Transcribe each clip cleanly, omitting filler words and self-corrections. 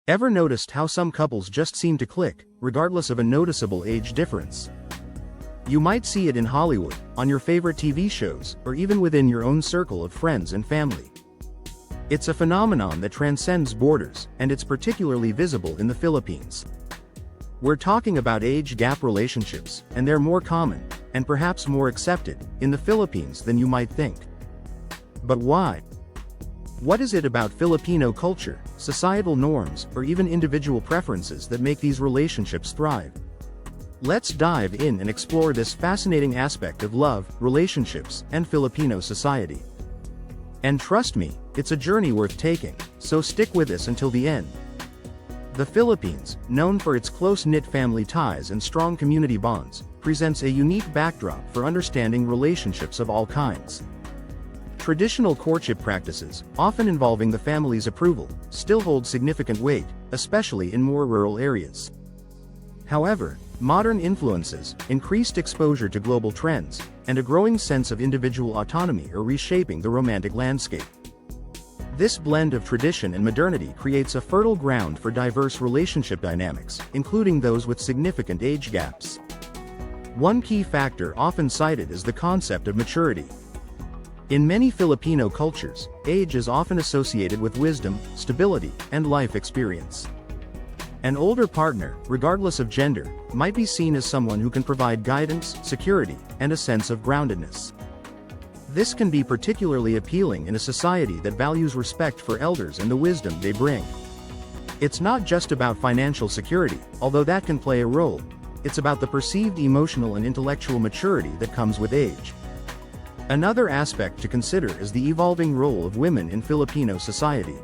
Ever noticed how some couples just seem to click, regardless of a noticeable age difference? You might see it in Hollywood, on your favorite TV shows, or even within your own circle of friends and family. It's a phenomenon that transcends borders, and it's particularly visible in the Philippines. We're talking about age gap relationships, and they're more common, and perhaps more accepted, in the Philippines than you might think. But why? What is it about Filipino culture, societal norms, or even individual preferences that make these relationships thrive? Let's dive in and explore this fascinating aspect of love, relationships, and Filipino society. And trust me, it's a journey worth taking, so stick with us until the end. The Philippines, known for its close-knit family ties and strong community bonds, presents a unique backdrop for understanding relationships of all kinds. Traditional courtship practices, often involving the family's approval, still hold significant weight, especially in more rural areas. However, modern influences, increased exposure to global trends, and a growing sense of individual autonomy are reshaping the romantic landscape. This blend of tradition and modernity creates a fertile ground for diverse relationship dynamics, including those with significant age gaps. One key factor often cited is the concept of maturity. In many Filipino cultures, age is often associated with wisdom, stability, and life experience. An older partner, regardless of gender, might be seen as someone who can provide guidance, security, and a sense of groundedness. This can be particularly appealing in a society that values respect for elders and the wisdom they bring. It's not just about financial security, although that can play a role. It's about the perceived emotional and intellectual maturity that comes with age. Another aspect to consider is the evolving role of women in Filipino society.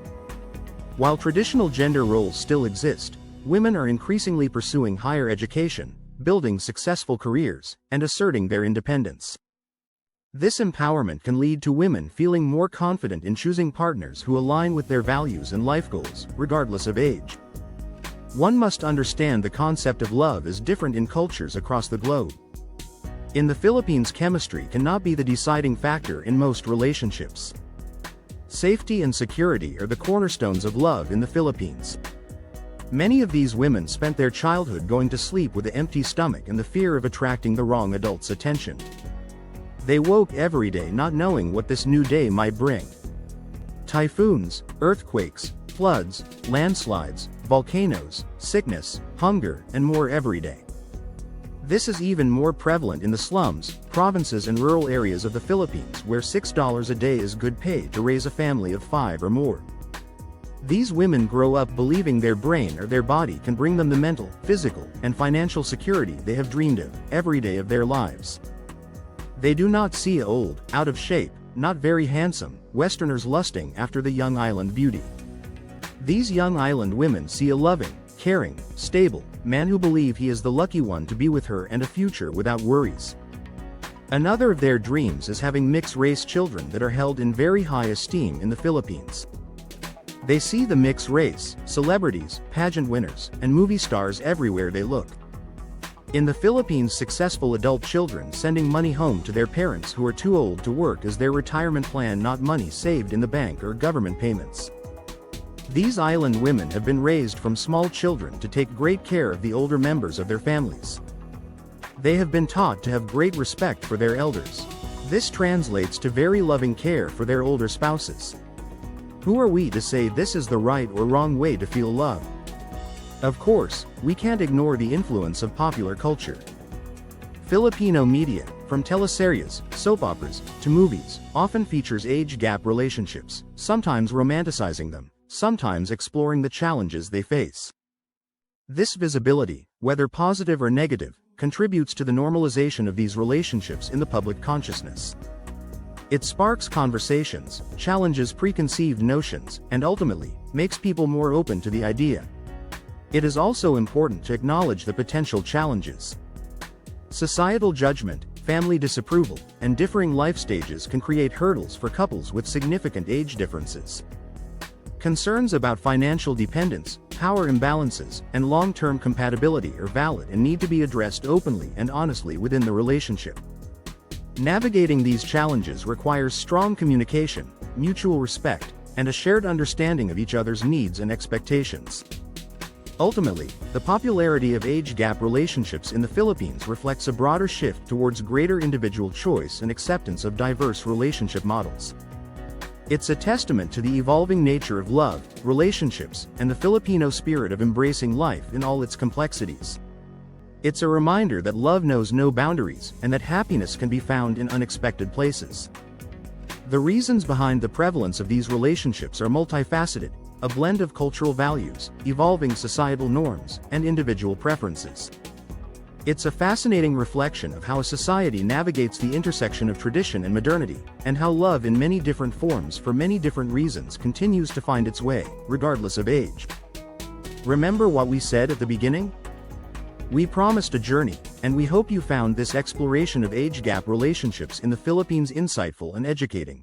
While traditional gender roles still exist, women are increasingly pursuing higher education, building successful careers, and asserting their independence. This empowerment can lead to women feeling more confident in choosing partners who align with their values and life goals, regardless of age. One must understand the concept of love is different in cultures across the globe. In the Philippines, chemistry cannot be the deciding factor in most relationships. Safety and security are the cornerstones of love in the Philippines. Many of these women spent their childhood going to sleep with an empty stomach and the fear of attracting the wrong adult's attention. They woke every day not knowing what this new day might bring. Typhoons, earthquakes, floods, landslides, volcanoes, sickness, hunger, and more every day. This is even more prevalent in the slums, provinces and rural areas of the Philippines where $6 a day is good pay to raise a family of 5 or more. These women grow up believing their brain or their body can bring them the mental, physical, and financial security they have dreamed of, every day of their lives. They do not see old, out of shape, not very handsome, Westerners lusting after the young island beauty. These young island women see a loving, caring, stable man who believe he is the lucky one to be with her and a future without worries. Another of their dreams is having mixed-race children that are held in very high esteem in the Philippines. They see the mixed race, celebrities, pageant winners, and movie stars everywhere they look. In the Philippines, successful adult children sending money home to their parents who are too old to work as their retirement plan, not money saved in the bank or government payments. These island women have been raised from small children to take great care of the older members of their families. They have been taught to have great respect for their elders. This translates to very loving care for their older spouses. Who are we to say this is the right or wrong way to feel love? Of course, we can't ignore the influence of popular culture. Filipino media, from teleseries, soap operas, to movies, often features age gap relationships, sometimes romanticizing them, sometimes exploring the challenges they face. This visibility, whether positive or negative, contributes to the normalization of these relationships in the public consciousness. It sparks conversations, challenges preconceived notions, and ultimately, makes people more open to the idea. It is also important to acknowledge the potential challenges. Societal judgment, family disapproval, and differing life stages can create hurdles for couples with significant age differences. Concerns about financial dependence, power imbalances, and long-term compatibility are valid and need to be addressed openly and honestly within the relationship. Navigating these challenges requires strong communication, mutual respect, and a shared understanding of each other's needs and expectations. Ultimately, the popularity of age gap relationships in the Philippines reflects a broader shift towards greater individual choice and acceptance of diverse relationship models. It's a testament to the evolving nature of love, relationships, and the Filipino spirit of embracing life in all its complexities. It's a reminder that love knows no boundaries, and that happiness can be found in unexpected places. The reasons behind the prevalence of these relationships are multifaceted, a blend of cultural values, evolving societal norms, and individual preferences. It's a fascinating reflection of how a society navigates the intersection of tradition and modernity, and how love in many different forms for many different reasons continues to find its way, regardless of age. Remember what we said at the beginning? We promised a journey, and we hope you found this exploration of age gap relationships in the Philippines insightful and educating.